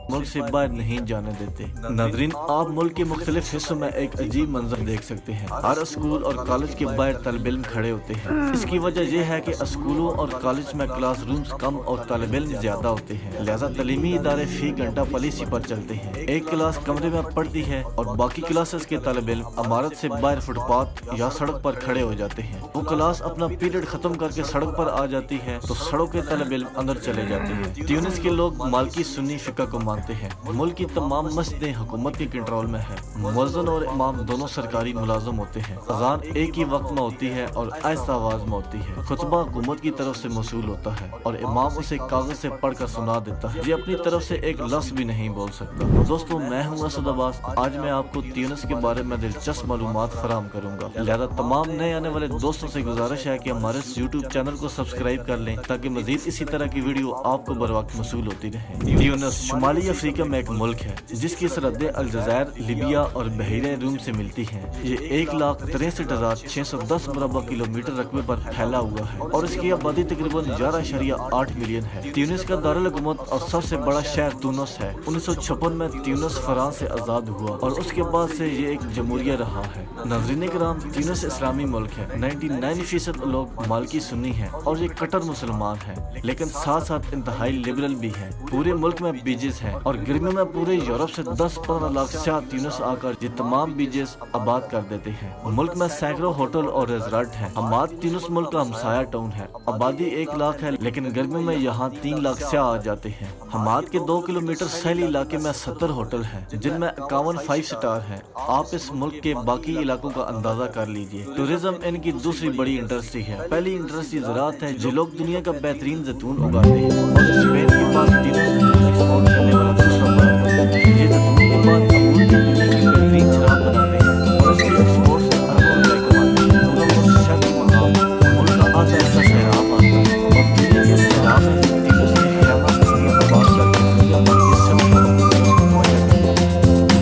ملک سے باہر نہیں جانے دیتے۔ ناظرین، آپ ملک کے مختلف حصوں میں ایک عجیب منظر دیکھ سکتے ہیں۔ ہر اسکول اور کالج کے باہر طالب علم کھڑے ہوتے ہیں۔ اس کی وجہ یہ ہے کہ اسکولوں اور کالج میں کلاس رومز کم اور طالب علم زیادہ ہوتے ہیں، لہذا تعلیمی ادارے فی گھنٹہ پالیسی پر چلتے ہیں۔ ایک کلاس کمرے میں پڑھتی ہے اور باقی کلاسز کے طالب علم عمارت سے باہر فٹ پاتھ یا سڑک پر کھڑے ہو جاتے ہیں۔ وہ کلاس اپنا پیریڈ ختم کر کے سڑک پر آ جاتی ہے تو سڑک کے طالب علم اندر چلے جاتے ہیں۔ تیونس کے لوگ مالکی سنی فقہ کو مانتے ہیں۔ ملک کی تمام مسجدیں حکومت کے کنٹرول میں ہیں۔ مؤذن اور امام دونوں سرکاری ملازم ہوتے ہیں۔ اذان ایک ہی وقت میں ہوتی ہے اور آہستہ آواز میں ہوتی ہے۔ خطبہ حکومت کی طرف سے موصول ہوتا ہے اور امام اسے کاغذ سے پڑھ کر سنا دیتا ہے۔ یہ اپنی طرف سے ایک لفظ بھی نہیں بول سکتا۔ دوستو، میں ہوں اسد عباس۔ آج میں آپ کو تیونس کے بارے میں دلچسپ معلومات فراہم کروں گا، لہذا تمام نئے آنے والے دوستوں سے گزارش ہے کہ ہمارے اس یوٹیوب چینل کو سبسکرائب کر لیں تاکہ مزید اسی طرح کی ویڈیو آپ کو بر وقت موصول ہوتی رہے۔ تیونس شمالی افریقہ میں ایک ملک ہے جس کی سرحدیں الجزائر، لیبیا اور بحیرہ روم سے ملتی ہیں۔ یہ 1,63,610 مربع کلومیٹر رقبے پر پھیلا ہوا ہے اور اس کی آبادی تقریباً 11.8 ملین ہے۔ تیونس کا دارالحکومت اور سب سے بڑا شہر تونس ہے۔ 1956 میں تیونس فرانس سے آزاد ہوا اور اس کے بعد سے یہ ایک جمہوریہ رہا ہے۔ ناظرین کرام، تیونس اسلامی ملک ہے۔ 99% لوگ مالکی سنی ہیں اور یہ کٹر مسلمان ہیں، لیکن ساتھ ساتھ انتہائی لبرل بھی ہیں۔ پورے ملک میں بیچز ہیں اور گرمیوں میں پورے یورپ سے 10-15 لاکھ سیاح تیونس آ کر یہ تمام بیچز آباد کر دیتے ہیں۔ ملک میں سینکڑوں ہوٹل اور ریزورٹ ہیں۔ حماد تیونس ملک کا ہمسایہ ٹاؤن ہے۔ آبادی 1 لاکھ ہے، لیکن گرمیوں میں یہاں 3 لاکھ سیاح آ جاتے ہیں۔ حماد کے 2 کلومیٹر ساحلی علاقے میں 70 ہوٹل ہیں، جن میں 51 5 سٹار ہیں۔ آپ اس ملک کے باقی علاقوں کا اندازہ کر لیجئے۔ ٹورزم ان کی دوسری بڑی انڈسٹری ہے۔ پہلی انڈسٹری زراعت ہے، جو لوگ دنیا کا بہترین زیتون اگاتے ہیں اور اسپین کے بعد تیونس زیتون ایکسپورٹ کرنے والا دوسرا ملک ہے۔ یہ زیتون کے بعد انگور کی دنیا کی بہترین شراب بناتے ہیں اور اس کے ایکسپورٹ سے اربوں روپے کماتے ہیں۔ پورا ملک شہری مقام ملک کا آدھا ایسا سیراب آتا ہے اور دنیا کے سیراب میں تیونس کی خیمہ سستی آباد کر کے دنیا بھر کے سبھی ملکوں میں نمایاں کرتی ہے۔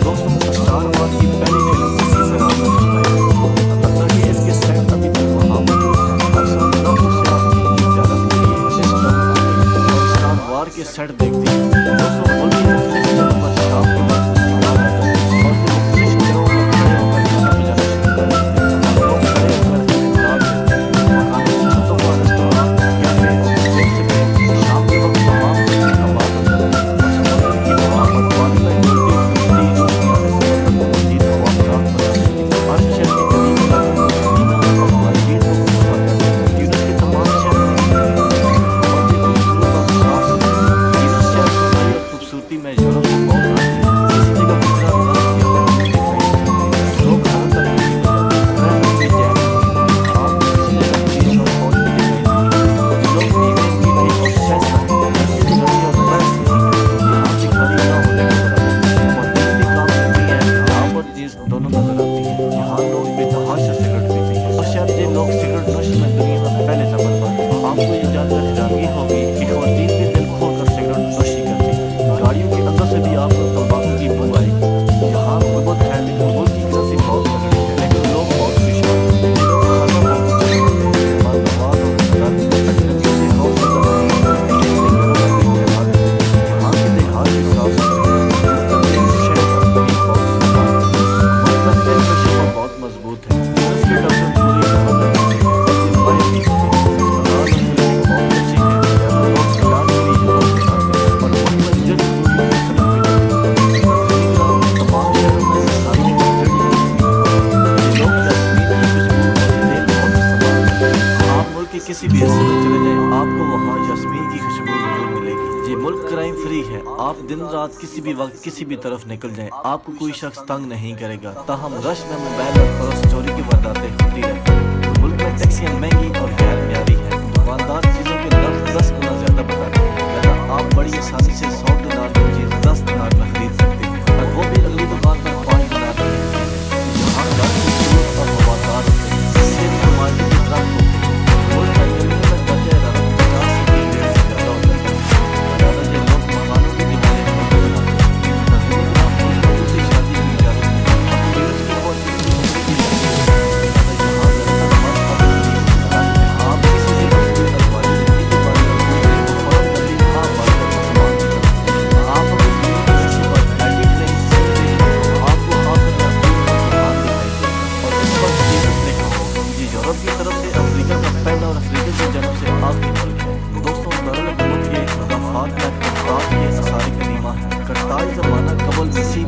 دوستوں، اسٹار آباد کی پہلی فلم اسی سیراب میں شمار ہے، حتیٰ کہ اس کے سیٹ ابھی تک وہاں موجود ہیں۔ ہر سال لاکھوں سیاح کی زیارت کے لیے اس ٹاؤن آتے ہیں اور اسٹار وار کے سیٹ دیکھتے ہیں۔ دوستوں، ملک کی مختلف جگہوں پر شام کے وقت استعمال ہوتا ہے اور وہ مختلف شہروں میں کھڑے ہو کر کھانا بجانا شروع کر دیتے ہیں۔ لوگ کھڑے ہو کر خدمات دیتے ہیں۔ مکانوں کی چھتوں پر ریسٹوران، کیفے اور دیکھ سکتے ہیں شام کے وقت تمام ملک آباد ہوتا ہے اور سمندر کی ہوا اور پانی میں ڈوبتی ہوئی روشنیاں اس سمندر کو مزید خوابناک بنا دیتی ہیں۔ ہر شہر کی گلی گلی مدینہ اور مارکیٹ کو خوبصورت کرتے ہیں۔ تیونس کے تمام شہر میں اور یہ خوبصورت اور صاف ستھرے۔ تیونس شہر صفائی اور خوبصورتی میں یورپ سے بہت آگے ہے۔ اس جگہ پر طرح طرح کے لوگ دکھائی دیتے ہیں۔ لوگ ہر طرح کی رہنے کے جائیں آپ کسی جگہ پیش اور فوج میں دکھائی دیں گے۔ لوگ نیوے میٹھے اور شائستہ ہیں۔ یہ جگہ اور بحث نہیں کرتے، یہاں سے خالی نہ ہونے کے برابر اور دل بھی کام کرتی ہے۔ خراب اور چیز دونوں نظر آتی ہیں۔ یہاں لوگ بے تحاشا سگریٹ پیتے ہیں اور شاید یہ لوگ سگریٹ نوش میں دنیا میں پہلے نمبر پر ہیں۔ آپ کو یہ جان کر حیرانگی ہوگی کہ خواتین بھی دل کھول کر سگریٹ نوشی کرتی ہیں۔ گاڑیوں کے اندر سے بھی آپ کو تمباکو کی بو آئے گی۔ یہاں غربت ہے، لیکن ملک کی کرنسی بہت تگڑی ہے، لیکن لوگ بہت خوش ہیں۔ یہ لوگ کھانا بہت اچھا کھاتے ہیں، مالدار اور مقدار اجنبیوں سے خوف زدہ نہیں ہیں، لیکن اپنے گھروں میں بھی تہوار دیتے ہیں۔ یہاں کے دیہات بھی صاف ستھرے ہیں۔ مطلب ایک شہر کا طبیعت بہت استعمال ہے۔ مطلب دل کا شعبہ بہت مضبوط ہے۔ تیونس کے ڈاکٹر پوری خبر رکھتے ہیں اور یہ باہر بھی ہوتے ہیں۔ اسپتال اور کلینک بہت اچھے ہیں، لہذا لوگ علاج کے لیے یورپ سے آتے ہیں اور ملک میں جڑی بوٹیوں کی صنعت بھی جاتی ہے۔ تمام شہروں میں مثالی جڑی بوٹیاں یہ لوگ یاسمین کی خوشبو اور تیل بہت استعمال کرتے ہیں۔ آپ ملک کے کسی بھی حصے میں چلے جائیں، آپ کو وہاں یاسمین کی خوشبو ضرور ملے گی۔ یہ ملک کرائم فری ہے۔ آپ دن رات کسی بھی وقت کسی بھی طرف نکل جائیں، آپ کو کوئی شخص تنگ نہیں کرے گا۔ تاہم رش میں موبائل اور پرس چوری کی وارداتیں ہوتی رہتی ہیں۔ ملک میں ٹیکسیاں مہنگی اور غیر معیاری ہیں۔ دکاندار چیزوں کے نرخ 10 گنا زیادہ بتاتے ہیں، لہذا آپ بڑی آسانی سے 100 دینار کی چیز 10 دینار میں خرید سکتے ہیں اور وہ بھی اگلی دکان پر 5 دینار میں ملتی ہے۔ یہاں گھر خوبصورت اور ہوادار ہوتے ہیں، صحت کے مارکیٹ کے درخت ہوتے ہیں۔ ملک میں گرمیوں میں درجہ حرارت 50 سے 1.5 سے زیادہ ہوتا ہے، لہذا یہ لوگ مکانوں کی دیواریں کھول بناتے ہیں۔ ناظرین کرام، ملک میں دوسری شادی کی اجازت ہے اور تیونس کی فوج کی عمر بھی لگتی ہے، لہذا یہاں زیادہ تر مرد قابل نہیں ہیں۔ آپ کسی سے بھی کوئی ازواجی زندگی کے بارے میں پوچھیں تو فوراً جلدی ہاں بات کر کے سامان نکالتے ہیں۔ آپ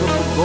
202